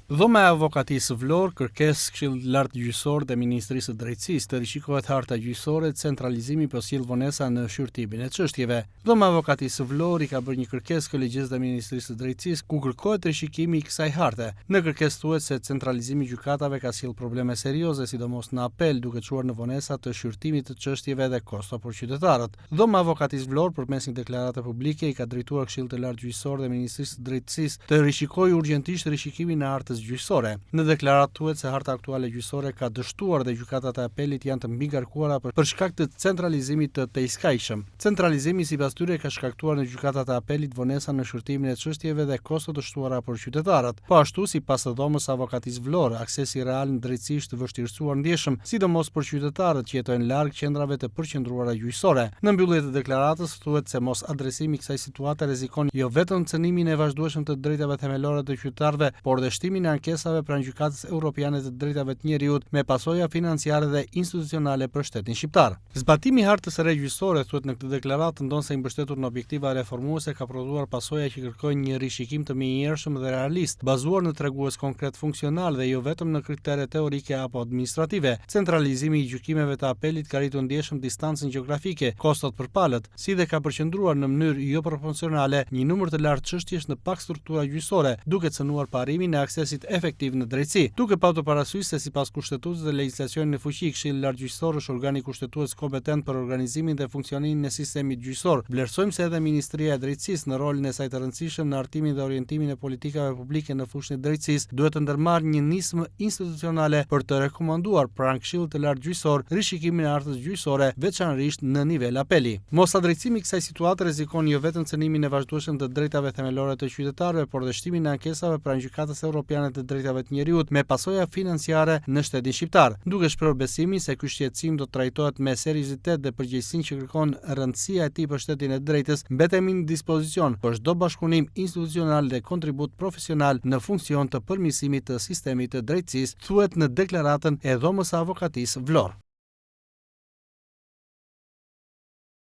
Dhoma e Avokatisë Vlorë kërkes Këshillit Lart Gjyqësor dhe Ministrisë së Drejtësisë të rishikohet harta gjyqësore, centralizimi po sjell vonesa në shqyrtimin e çështjeve. Dhoma e Avokatisë Vlorë i ka bërë një kërkesë Kolegjisë dhe Ministrisë së Drejtësisë ku kërkohet rishikimi i kësaj harte. Në kërkesë thuhet se centralizimi i gjykatave ka sjell probleme serioze, sidomos në apel, duke çuar në vonesa të shqyrtimit të çështjeve dhe kosto për qytetarët. Dhoma e Avokatisë Vlorë përmes një deklarate publike i ka drejtuar Këshillit të Lartë Gjyqësor dhe Ministrisë së Drejtësisë të rishikojë urgjentisht rishikimin e hartës gjyqësore. Në deklaratë thuhet se harta aktuale gjyqësore ka dështuar dhe gjykatat e apelit janë të mbigarkuara për shkak të centralizimit të tejskajshëm. Centralizimi sipas tyre ka shkaktuar në gjykatat e apelit vonesa në shqyrtimin e çështjeve dhe kosto të shtuara për qytetarët. Po ashtu, sipas të dhomës Avokatisë Vlorë, aksesi real në drejtësi është vështirësuar ndjeshëm, sidomos për qytetarët që jetojnë larg qendrave të përqendruara gjyqësore. Në mbyllje të deklaratës thuhet se mos adresimi i kësaj situate rrezikon jo vetëm cënimin e vazhdueshëm të drejtave themelore të qytetarëve, por dhe shtimin e ankesave pranë Gjykatës Evropiane të Drejtave të Njerëzit me pasoja financiare dhe institucionale për shtetin shqiptar. Zbatimi i hartës së re gjyqësore, thuhet në këtë deklaratë, ndonse i mbështetur në objektiva reformuese, ka prodhuar pasoja që kërkojnë një rishikim të menjëhershëm dhe realist, bazuar në tregues konkret funksional dhe jo vetëm në kritere teorike apo administrative. Centralizimi i gjykimeve të apelit ka rritur ndjeshëm distancën gjeografike, kostot për palët, si dhe ka përqendruar në mënyrë jo proporcionale një numër të lartë çështjesh në pak struktura gjyqësore, duke cënuar parimin e aksesit efektiv në drejtësi. Duke patur parasysh se sipas kushtetues dhe legjislacionit në fuqi, Këshilli i Lartë Gjyqësor është organi kushtetues kompetent për organizimin dhe funksionimin e sistemit gjyqësor. Vlerësojmë se edhe Ministria e Drejtësisë në rolin e saj të rëndësishëm në hartimin dhe orientimin e politikave publike në fushën e drejtësisë duhet të ndërmarrë një nismë institucionale për të rekomanduar pranë Këshillit të Lartë Gjyqësor rishikimin e hartës gjyqësore, veçanërisht në nivel apeli. Mosdrejtësimi i kësaj situate rrezikon jo vetëm cënimin e vazhdueshëm të drejtave themelore të qytetarëve, por dhe shtimin e ankesave pranë Gjykatës Evropiane të Drejtave të Njerëzit me pasoja financiare në shtetin shqiptar, duke shprehur besimin se ky shqetësim do të trajtohet me seriozitet dhe përgjegjësinë që kërkon rëndësia e tij për shtetin e drejtës. Mbetemi në dispozicion për çdo bashkëpunim institucional dhe kontribut profesional në funksion të përmirësimit të sistemit të drejtësisë, thuhet në deklaratën e dhomës së Avokatisë Vlorë.